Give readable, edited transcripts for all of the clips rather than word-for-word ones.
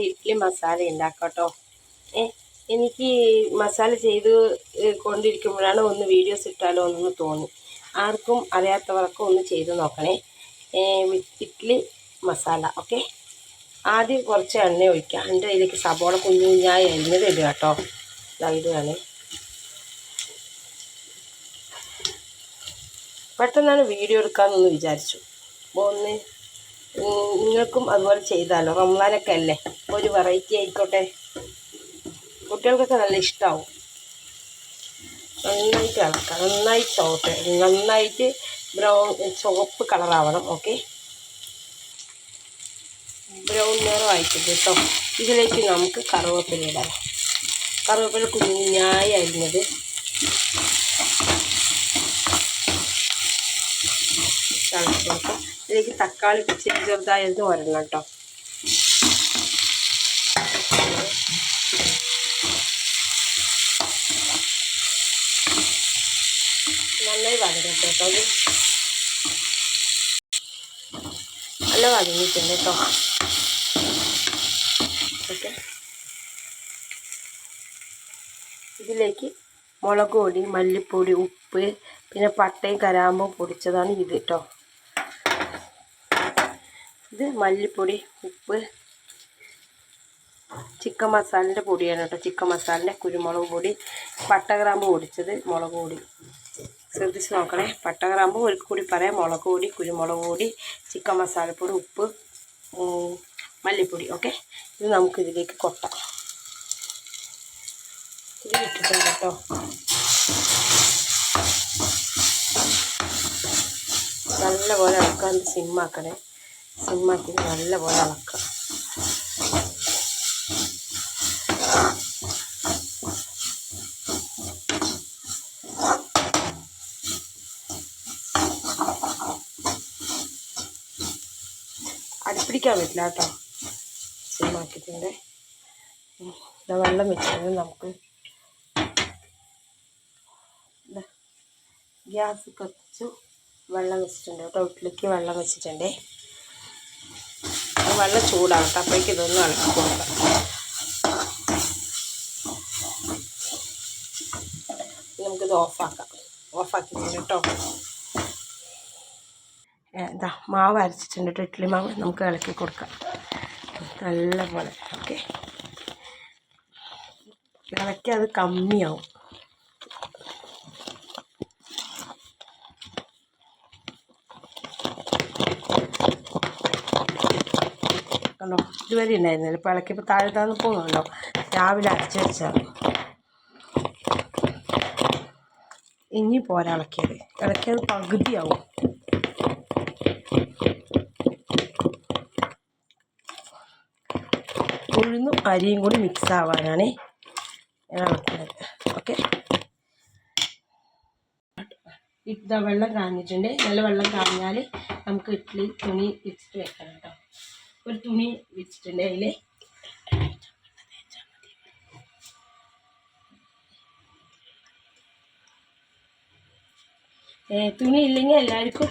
ഇഡ്ഡലി മസാല ഉണ്ടാക്കാം കേട്ടോ. എനിക്ക് മസാല ചെയ്ത് കൊണ്ടിരിക്കുമ്പോഴാണ് ഒന്ന് വീഡിയോസ് ഇട്ടാലോ എന്നൊന്ന് തോന്നി. ആർക്കും അറിയാത്തവർക്കും ഒന്ന് ചെയ്ത് നോക്കണേ. ഇഡ്ഡലി മസാല. ഓക്കെ, ആദ്യം കുറച്ച് എണ്ണ ഒഴിക്കുക. എൻ്റെ അതിലേക്ക് സബോള കുഞ്ഞു കുഞ്ഞായി അരിഞ്ഞത് ഇടുക കേട്ടോ. ഇടുകയാണ്. പെട്ടെന്നാണ് വീഡിയോ എടുക്കാമെന്നൊന്ന് വിചാരിച്ചു. അപ്പോൾ നിങ്ങൾക്കും അതുപോലെ ചെയ്താലോ. റംസാനൊക്കെ അല്ലേ, ഒരു വെറൈറ്റി ആയിക്കോട്ടെ. കുട്ടികൾക്കൊക്കെ നല്ല ഇഷ്ടമാവും. നന്നായിട്ട് ഇളക്കാം, നന്നായി ചോട്ടെ, നന്നായിട്ട് ചുവപ്പ് കളറാവണം. ഓക്കെ, ബ്രൗൺ നിറം ആയിട്ടുണ്ട് കേട്ടോ. ഇതിലേക്ക് നമുക്ക് കറുവേപ്പില ഇടാം. കറുവേപ്പില കുഞ്ഞായി അരിഞ്ഞത്. ഇതിലേക്ക് തക്കാളി ചെറുതായത് വരണം കേട്ടോ. നന്നായി വഴങ്ങട്ടെ കേട്ടോ. അത് നല്ല വഴങ്ങിയിട്ടുണ്ട് കേട്ടോ. ഓക്കെ, ഇതിലേക്ക് മുളക് പൊടി, മല്ലിപ്പൊടി, ഉപ്പ്, പിന്നെ പട്ടയും കരാമ്പും പൊടിച്ചതാണ് ഇത് കേട്ടോ. ഇത് മല്ലിപ്പൊടി, ഉപ്പ്, ചിക്കൻ മസാലൻ്റെ പൊടിയാണ് കേട്ടോ. ചിക്കൻ മസാലൻ്റെ കുരുമുളക് പൊടി, പട്ടഗ്രാമ്പ് പൊടിച്ചത്, മുളക് പൊടി. ശ്രദ്ധിച്ച് നോക്കണേ. പട്ടഗ്രാമ്പ് ഒരു കൂടി പറയാം. മുളക് പൊടി, കുരുമുളക് പൊടി, ചിക്കൻ മസാലപ്പൊടി, ഉപ്പ്, മല്ലിപ്പൊടി. ഓക്കെ, ഇത് നമുക്ക് ഇതിലേക്ക് കൊട്ടാം. ഇത് ഇട്ടിട്ടുണ്ട് കേട്ടോ. നല്ലപോലെ ഇളക്കാൻ സിമ്മാക്കണേ. സിമ്മാക്കി നല്ലപോലെ ഇളക്കാം. അടുപ്പിടിക്കാൻ പറ്റില്ല കേട്ടോ. സിമ്മാക്കിയിട്ടുണ്ട്. വെള്ളം വെച്ചിട്ടുണ്ട്. നമുക്ക് ഗ്യാസ് കത്തിച്ചു വെള്ളം വെച്ചിട്ടുണ്ട് കേട്ടോ. വീട്ടിലേക്ക് വെള്ളം വെച്ചിട്ടുണ്ടേ. വെള്ളം ചൂടാകട്ടെ. അപ്പോഴേക്ക് ഇതൊന്നും ഇളക്കി കൊടുക്കാം. നമുക്കിത് ഓഫാക്കാം. ഓഫാക്കിയിട്ടുണ്ട് കേട്ടോ. എന്താ മാവ് അരച്ചിട്ടുണ്ട് കേട്ടോ. ഇഡ്ഡലി മാവ് നമുക്ക് ഇളക്കി കൊടുക്കാം നല്ല പോലെ. ഓക്കെ, ഇളക്കി അത് കമ്മിയാവും. കണ്ടോ, ഇതുവരെ ഉണ്ടായിരുന്നില്ല. ഇപ്പോൾ ഇളക്കിയപ്പോൾ താഴെ താന്ന് പോകുന്നുണ്ടോ. രാവിലെ അരച്ച് വെച്ചാണ്. ഇനി പോരാ ഇളക്കിയത് പകുതിയാവും. ഉഴുന്നും അരിയും കൂടി മിക്സ് ആവാനാണ് ഞാൻ ഇളക്കുന്നത്. ഓക്കെ, ഇതാ വെള്ളം കാഞ്ഞിട്ടുണ്ട്. നല്ല വെള്ളം കാഞ്ഞാൽ നമുക്ക് ഇഡ്ഡലി തുണി വിരിച്ചിട്ട് വെക്കണം കേട്ടോ. ഒരു തുണി വിരിച്ചിട്ടുണ്ട്. അതിൽ തുണി ഇല്ലെങ്കിൽ എല്ലാവർക്കും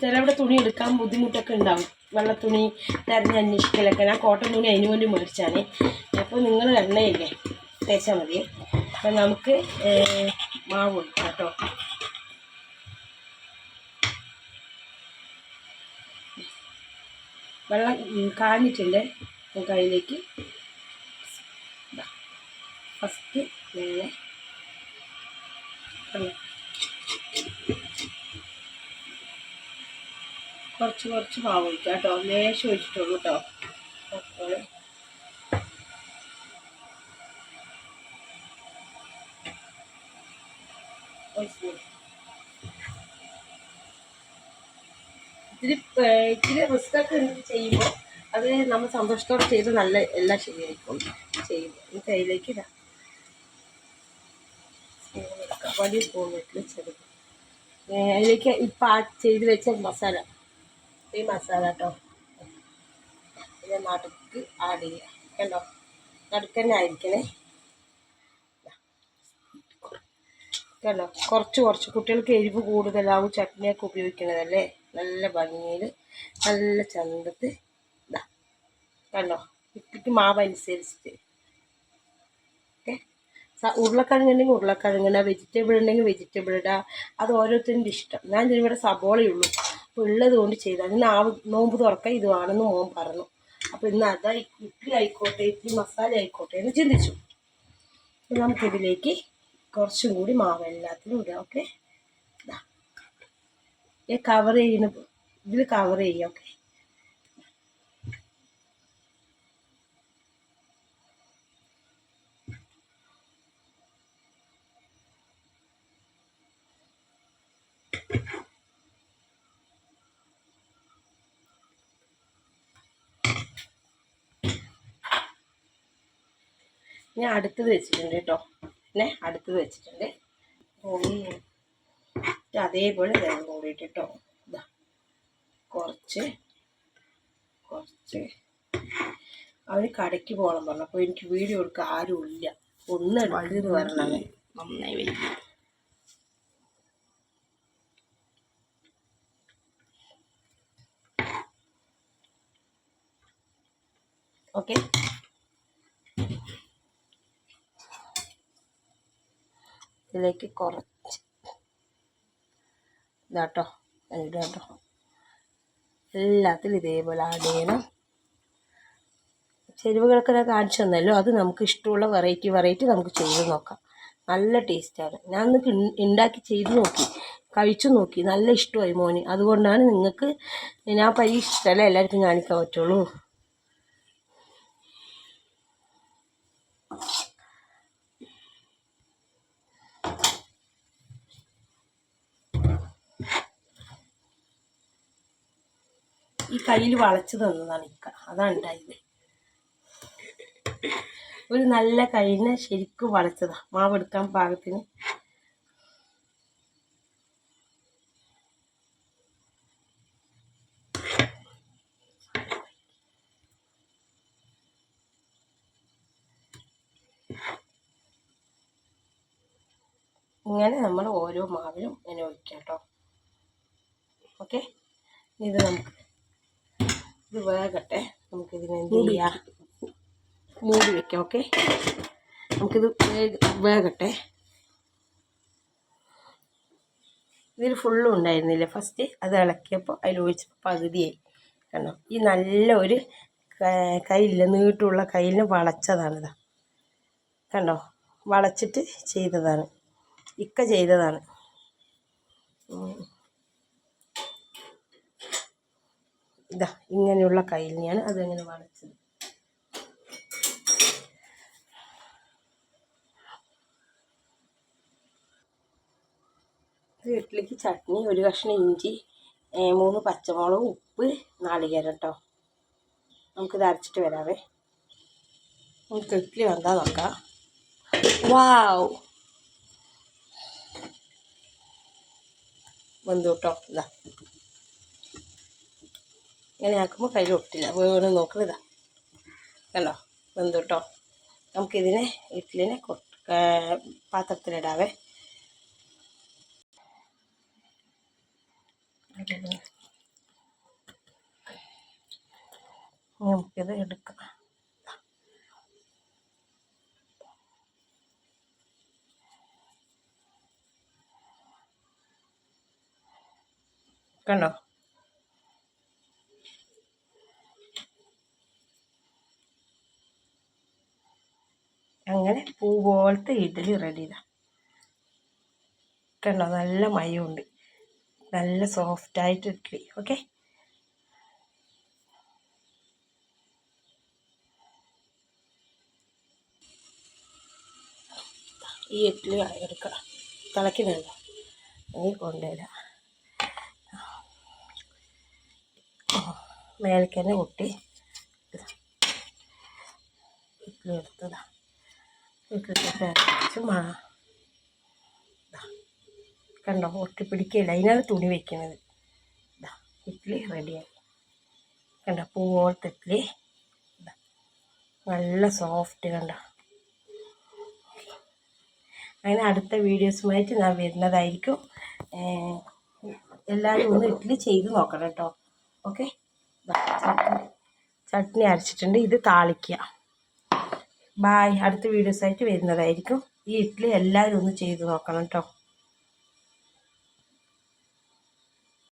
ചിലവിടെ തുണി എടുക്കാൻ ബുദ്ധിമുട്ടൊക്കെ ഉണ്ടാവും. വെള്ള തുണി തിരഞ്ഞ് അന്വേഷിക്കലൊക്കെ. ഞാൻ കോട്ടൺ തുണി അതിന് വേണ്ടി മേടിച്ചാണ്. അപ്പോൾ നിങ്ങൾ എണ്ണയില്ലേ തേച്ചാൽ മതി. അപ്പം നമുക്ക് മാവ് കൊടുക്കാം കേട്ടോ. വെള്ളം കാഞ്ഞിട്ടുണ്ട്. നമുക്ക് അതിലേക്ക് ഫസ്റ്റ് നേരെ കുറച്ച് മാവ് ഒഴിക്കാം കേട്ടോ. ലേശം ഒഴിച്ചിട്ടുള്ളൂ കേട്ടോ. അപ്പോൾ ഇച്ചിരി റിസ്ക്കൊക്കെ ചെയ്യുമ്പോൾ അത് നമ്മൾ സന്തോഷത്തോടെ ചെയ്ത് നല്ല എല്ലാം ശരിയായിക്കോളും ചെയ്യുമ്പോൾ. ഈ കയ്യിലേക്ക് ഇതാ സ്പൂൺ എടുക്കാം. വലിയ സ്പൂൺ വെച്ചത് അതിലേക്ക് ഇപ്പം ചെയ്ത് വെച്ച മസാല, ഈ മസാല കേട്ടോ. ഇത് നടുക്ക് ആഡ് ചെയ്യുക. കണ്ടോ, നടുക്ക് തന്നെ ആയിരിക്കണേ. കണ്ടോ, കുറച്ച് കുട്ടികൾക്ക് എരിവ് കൂടുതലാവും. ചട്നിയൊക്കെ ഉപയോഗിക്കണതല്ലേ. നല്ല ഭംഗിയിൽ നല്ല ചന്തത്ത് ഇതാ കണ്ടോ ഇഡ്ഡലിക്ക് മാവ് അനുസരിച്ചിട്ട്. ഓക്കെ. ഉരുളക്കിഴങ്ങുണ്ടെങ്കിൽ ഉരുളക്കിഴങ്ങിടുക, വെജിറ്റബിൾ ഉണ്ടെങ്കിൽ വെജിറ്റബിൾ ഇടുക. അത് ഓരോരുത്തരുടെ ഇഷ്ടം. ഞാൻ ഇവിടെ സബോളയുള്ളൂ, അപ്പോൾ ഉള്ളത് കൊണ്ട് ചെയ്താൽ. ഇന്ന് നോമ്പ് തുറക്കാൻ ഇത് വേണമെന്ന് മോൻ പറഞ്ഞു. അപ്പോൾ ഇന്ന് അതാ ഇഡ്ഡലി ആയിക്കോട്ടെ, ഇഡ്ഡലി മസാല ആയിക്കോട്ടെ എന്ന് ചിന്തിച്ചു. നമുക്കിതിലേക്ക് കുറച്ചും കൂടി മാവ് എല്ലാത്തിലും ഇടുക. ഓക്കെ. കവർ ചെയ്യുന്ന ഇതിൽ കവർ ചെയ്യുക. ഓക്കെ. ഞാൻ അടുത്തത് വെച്ചിട്ടുണ്ട് കേട്ടോ. അടുത്തത് വെച്ചിട്ടുണ്ട്. അതേപോലെ വേഗം കൂടിയിട്ട് കേട്ടോ. ഇതാ കുറച്ച് അവർ കടയ്ക്ക് പോകണം പറഞ്ഞു. അപ്പോൾ എനിക്ക് വീഡിയോ എടുക്കാൻ ആരും ഇല്ല. ഒന്ന് എടുത്തെന്ന് പറഞ്ഞത് നന്നായി വരും. ഓക്കെ. ഇതിലേക്ക് കുറച്ച് ഇതാട്ടോ ഇടാട്ടോ. എല്ലാത്തിലും ഇതേപോലെ ആഡ് ചെയ്യണം. ചേരുവകളൊക്കെ ഞാൻ കാണിച്ചു തന്നല്ലോ, അത് നമുക്ക് ഇഷ്ടമുള്ള വെറൈറ്റി നമുക്ക് ചെയ്ത് നോക്കാം. നല്ല ടേസ്റ്റാണ്. ഞാൻ നിങ്ങൾക്ക് ഉണ്ടാക്കി ചെയ്ത് നോക്കി, കഴിച്ചു നോക്കി, നല്ല ഇഷ്ടമായി മോന്. അതുകൊണ്ടാണ് നിങ്ങൾക്ക് ഞാൻ പരീക്ഷിച്ചല്ല എല്ലാവർക്കും കാണിക്കാൻ പറ്റുള്ളൂ. ഈ കയ്യിൽ വളച്ച് തന്നതാണ് അതാണ് ഉണ്ടായത്. ഒരു നല്ല കയ്യിനെ ശരിക്കും വളച്ചതാ, മാവെടുക്കാൻ പാകത്തിന്. ഇങ്ങനെ നമ്മൾ ഓരോ മാവിലും ഇങ്ങനെ ഒഴിക്കാം കേട്ടോ. ഓക്കെ. ഇത് വേകട്ടെ. നമുക്കിതിനെ എന്ത് ചെയ്യാം, മൂടി വയ്ക്കാം. ഓക്കെ. നമുക്കിത് വേകട്ടെ. ഇതിൽ ഫുള്ളും ഉണ്ടായിരുന്നില്ല ഫസ്റ്റ്. അത് ഇളക്കിയപ്പോൾ അതിൽ ഒഴിച്ചപ്പോൾ പകുതിയായി. കണ്ടോ, ഈ നല്ല ഒരു കയ്യില്ല, നീട്ടുള്ള കയ്യിന് വളച്ചതാണിത്. കണ്ടോ, വളച്ചിട്ട് ചെയ്തതാണ്, ചെയ്തതാണ്. ഇതാ ഇങ്ങനെയുള്ള കയ്യിനെയാണ് അതങ്ങനെ വളച്ചത്. ഇഡ്ഡലിക്ക് ചട്നി, ഒരു കഷ്ണം ഇഞ്ചി, 3 പച്ചമുളക്, ഉപ്പ്, നാളികേരം കേട്ടോ. നമുക്കിത് അരച്ചിട്ട് വരാവേ. നമുക്ക് ഇഡ്ഡലി വന്നാൽ നോക്കാം. വാവ്, വന്നു കേട്ടോ. ഇതാ ഇങ്ങനെ ആക്കുമ്പോൾ കയ്യിൽ ഒട്ടില്ല, വേണം നോക്കുന്നതാ. കണ്ടോ, വന്നു കേട്ടോ. നമുക്കിതിനെ ഇഡ്ഡലിനെ പാത്രത്തിലിടാവേ. നമുക്കിത് എടുക്കാം. കണ്ടോ, അങ്ങനെ പൂ പോലത്തെ ഇഡ്ഡലി റെഡി. ഇതാ കണ്ടോ, നല്ല മയമുണ്ട്, നല്ല സോഫ്റ്റായിട്ട് ഇഡ്ഡലി. ഓക്കെ. ഈ ഇഡ്ഡലി എടുക്കുക, തിളയ്ക്കുന്നുണ്ടോ, ഈ കൊണ്ടുവരാം. മേലേക്ക് തന്നെ പൊട്ടി ഇഡ്ഡലി എടുത്തതാ. ഇഡ്ഡലിക്ക് കണ്ടോ, ഒട്ടിപ്പിടിക്കില്ല, അതിനാണ് തുണി വയ്ക്കുന്നത്. ഇഡ്ഡലി റെഡിയായി. കണ്ടോ, പൂ പോലത്തെ ഇഡ്ഡലി, നല്ല സോഫ്റ്റ്. കണ്ടോ, അങ്ങനെ അടുത്ത വീഡിയോസുമായിട്ട് ഞാൻ വരുന്നതായിരിക്കും. എല്ലാവരും ഒന്ന് ഇഡ്ഡലി ചെയ്ത് നോക്കണം കേട്ടോ. ഓക്കെ. ചട്നി അരച്ചിട്ടുണ്ട്. ഇത് താളിക്കുക. ബായ്. അടുത്ത വീഡിയോസായിട്ട് വരുന്നതായിരിക്കും. ഈ ഇഡ്ഡലി എല്ലാവരും ഒന്ന് ചെയ്ത് നോക്കണം കേട്ടോ.